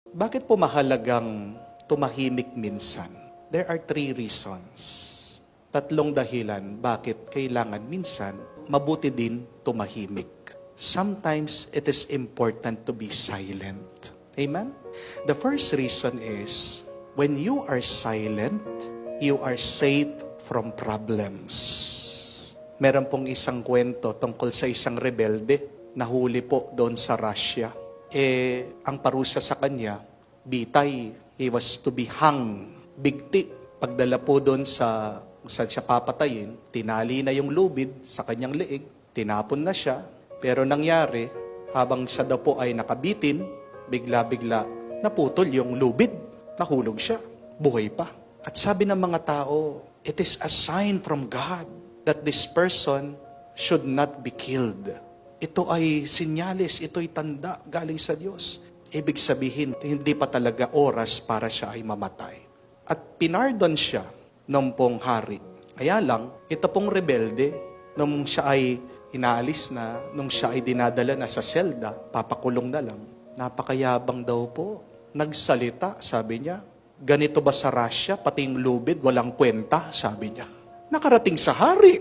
Bakit po mahalagang tumahimik minsan? There are 3 reasons. 3 dahilan bakit kailangan minsan mabuti din tumahimik. Sometimes it is important to be silent. Amen? The first reason is, when you are silent, you are safe from problems. Meron pong isang kwento tungkol sa isang rebelde, nahuli po doon sa Russia. Ang parusa sa kanya, bitay. He was to be hung, bigti. Pagdala po doon sa saan siya papatayin, tinali na yung lubid sa kanyang leeg, tinapon na siya. Pero nangyari, habang siya daw po ay nakabitin, bigla-bigla naputol yung lubid, nahulog siya, buhay pa. At sabi ng mga tao, it is a sign from God that this person should not be killed. Ito ay sinyalis, ito ay tanda galing sa Diyos. Ibig sabihin, hindi pa talaga oras para siya ay mamatay. At pinardon siya ng pong hari. Kaya lang, ito pong rebelde, nung siya ay inaalis na, nung siya ay dinadala na sa selda, papakulong na lang, napakayabang daw po. Nagsalita, sabi niya, ganito ba sa Russia, pati yung lubid, walang kwenta, sabi niya. Nakarating sa hari.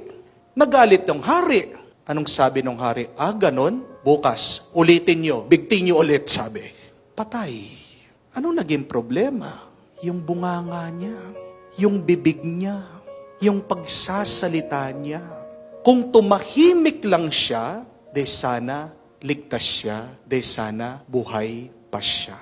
Nagalit ng hari. Anong sabi ng hari? Ganon? Bukas, ulitin nyo, bigtin nyo ulit, sabi. Patay. Anong naging problema? Yung bunganga niya, yung bibig niya, yung pagsasalita niya. Kung tumahimik lang siya, de sana ligtas siya, de sana buhay pa siya.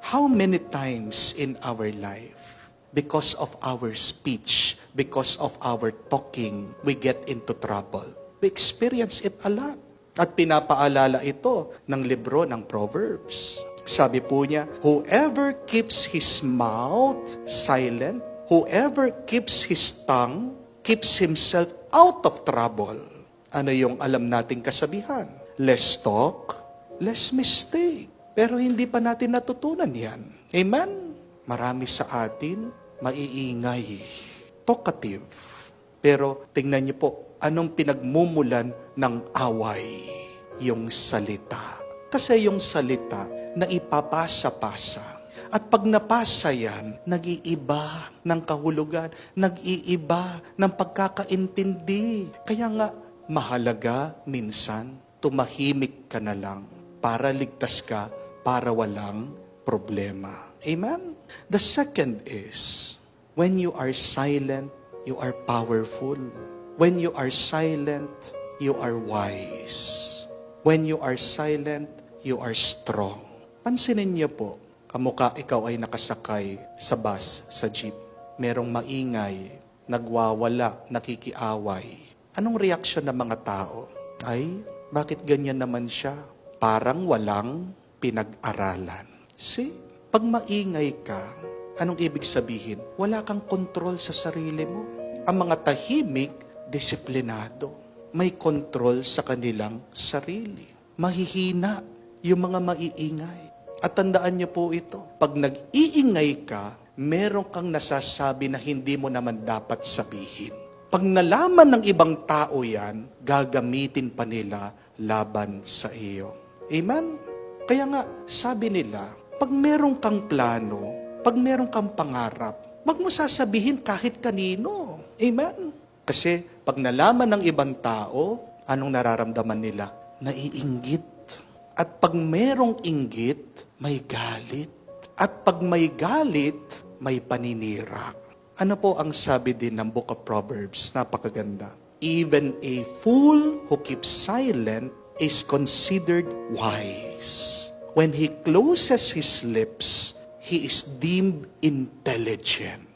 How many times in our life, because of our speech, because of our talking, we get into trouble? We experience it a lot. At pinapaalala ito ng libro ng Proverbs. Sabi po niya, whoever keeps his mouth silent, whoever keeps his tongue, keeps himself out of trouble. Ano yung alam nating kasabihan? Less talk, less mistake. Pero hindi pa natin natutunan yan. Amen? Marami sa atin, maiingay, talkative. Pero tingnan niyo po, anong pinagmumulan ng away? Yung salita. Kasi yung salita na ipapasa-pasa. At pag napasa yan, nag-iiba ng kahulugan, nag-iiba ng pagkakaintindi. Kaya nga, mahalaga minsan, tumahimik ka na lang para ligtas ka, para walang problema. Amen? The second is, when you are silent, you are powerful. When you are silent, you are wise. When you are silent, you are strong. Pansinin niyo po, kamukha ikaw ay nakasakay sa bus, sa jeep. Merong maingay, nagwawala, nakikiaway. Anong reaksyon ng mga tao? Ay, bakit ganyan naman siya? Parang walang pinag-aralan. See? Pag maingay ka, anong ibig sabihin? Wala kang kontrol sa sarili mo. Ang mga tahimik, disiplinado. May kontrol sa kanilang sarili. Mahihina yung mga maiingay. At tandaan niyo po ito, pag nag-iingay ka, meron kang nasasabi na hindi mo naman dapat sabihin. Pag nalaman ng ibang tao yan, gagamitin pa nila laban sa iyo. Amen? Kaya nga, sabi nila, pag meron kang plano, pag meron kang pangarap, wag mo sasabihin kahit kanino. Amen? Kasi pag nalaman ng ibang tao, anong nararamdaman nila? Naiinggit. At pag merong inggit, may galit. At pag may galit, may paninira. Ano po ang sabi din ng Book of Proverbs? Napakaganda. Even a fool who keeps silent is considered wise. When he closes his lips, he is deemed intelligent.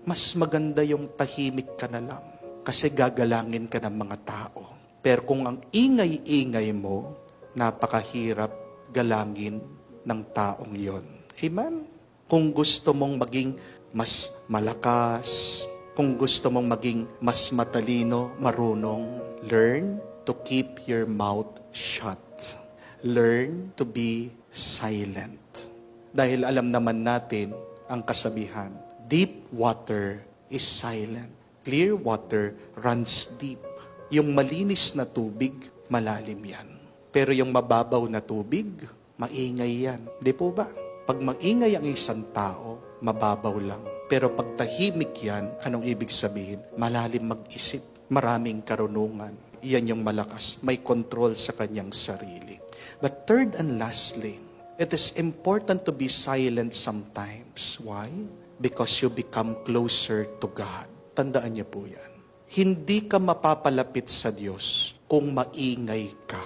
Mas maganda yung tahimik ka na lang kasi gagalangin ka ng mga tao. Pero kung ang ingay-ingay mo, napakahirap galangin ng taong yon. Amen? Kung gusto mong maging mas malakas, kung gusto mong maging mas matalino, marunong, learn to keep your mouth shut. Learn to be silent. Dahil alam naman natin ang kasabihan, deep water is silent. Clear water runs deep. Yung malinis na tubig, malalim yan. Pero yung mababaw na tubig, maingay yan. Di po ba? Pag maingay ang isang tao, mababaw lang. Pero pag tahimik yan, anong ibig sabihin? Malalim mag-isip, maraming karunungan. Iyan yung malakas, may control sa kanyang sarili. But third and lastly, it is important to be silent sometimes. Why? Because you become closer to God. Tandaan niyo po yan. Hindi ka mapapalapit sa Diyos kung maingay ka.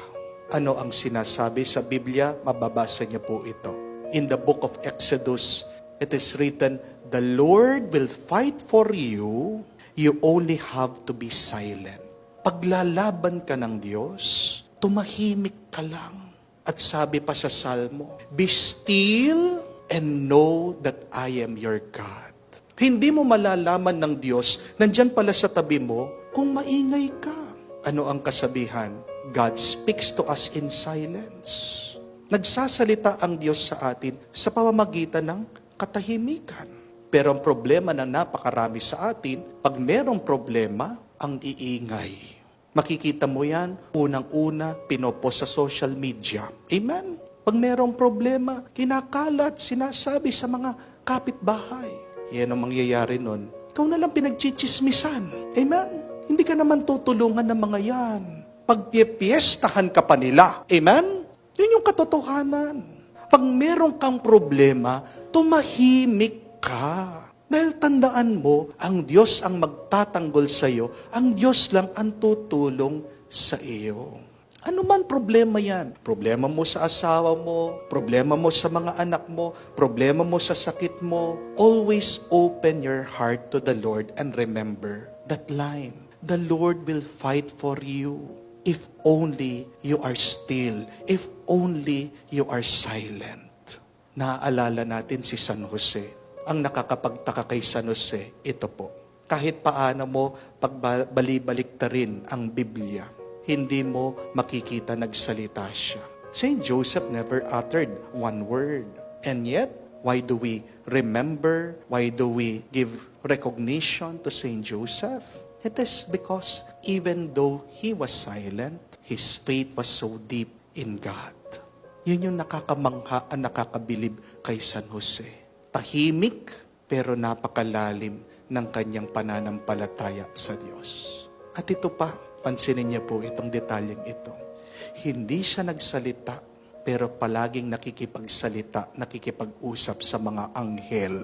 Ano ang sinasabi sa Biblia? Mababasa niyo po ito. In the book of Exodus, it is written, "The Lord will fight for you. You only have to be silent." Paglalaban ka ng Diyos, tumahimik ka lang. At sabi pa sa Salmo, "Be still and know that I am your God." Hindi mo malalaman ng Diyos, nandyan pala sa tabi mo, kung maingay ka. Ano ang kasabihan? God speaks to us in silence. Nagsasalita ang Diyos sa atin sa pamamagitan ng katahimikan. Pero ang problema na napakarami sa atin, pag merong problema, ang iingay. Makikita mo yan, unang-una, pinopost sa social media. Amen? Pag merong problema, kinakalat, sinasabi sa mga kapitbahay. Yan ang mangyayari nun. Ikaw na lang pinagchichismisan. Amen? Hindi ka naman tutulungan ng mga yan. Pagpipiestahan ka pa nila. Amen? Yun yung katotohanan. Pag meron kang problema, tumahimik ka. Dahil tandaan mo, ang Diyos ang magtatanggol sa iyo, ang Diyos lang ang tutulong sa iyo. Ano man problema yan? Problema mo sa asawa mo, problema mo sa mga anak mo, problema mo sa sakit mo. Always open your heart to the Lord and remember that line. The Lord will fight for you. If only you are still, if only you are silent. Naaalala natin si San Jose. Ang nakakapagtaka kay San Jose, ito po. Kahit paano mo pagbalik-balik rin ang Biblia, hindi mo makikita nagsalita siya. Saint Joseph never uttered one word. And yet, why do we remember? Why do we give recognition to Saint Joseph? It is because even though he was silent, his faith was so deep in God. Yun yung nakakamangha at nakakabilib kay San Jose. Tahimik, pero napakalalim ng kanyang pananampalataya sa Diyos. At ito pa, pansinin niyo po itong detalyeng ito. Hindi siya nagsalita, pero palaging nakikipagsalita, nakikipag-usap sa mga anghel.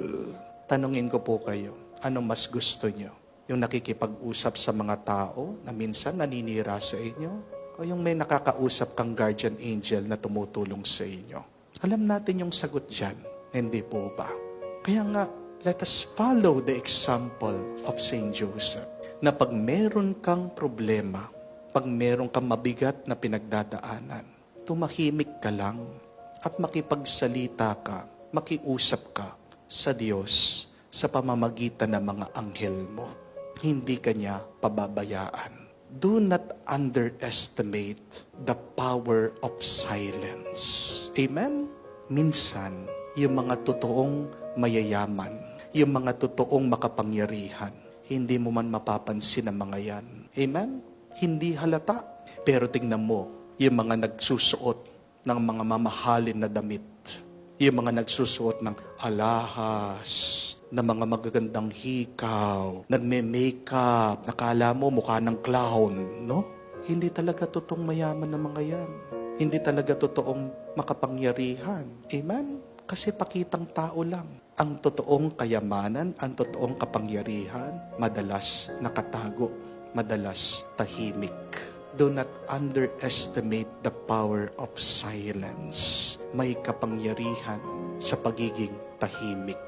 Tanungin ko po kayo, ano mas gusto niyo? Yung nakikipag-usap sa mga tao na minsan naninira sa inyo? O yung may nakakausap kang guardian angel na tumutulong sa inyo? Alam natin yung sagot dyan. Hindi po ba? Kaya nga, let us follow the example of Saint Joseph. Na pag meron kang problema, pag meron kang mabigat na pinagdadaanan, tumahimik ka lang at makipagsalita ka, makiusap ka sa Diyos sa pamamagitan ng mga anghel mo. Hindi ka niya pababayaan. Do not underestimate the power of silence. Amen? Minsan, yung mga totoong mayayaman, yung mga totoong makapangyarihan, hindi mo man mapapansin ang mga yan. Amen? Hindi halata. Pero tingnan mo, yung mga nagsusuot ng mga mamahalin na damit, yung mga nagsusuot ng alahas, na mga magagandang hikaw, nagme-makeup, nakala mo mukha ng clown, no? Hindi talaga totoong mayaman ng mga yan. Hindi talaga totoong makapangyarihan. Amen? Kasi pakitang tao lang. Ang totoong kayamanan, ang totoong kapangyarihan, madalas nakatago, madalas tahimik. Do not underestimate the power of silence. May kapangyarihan sa pagiging tahimik.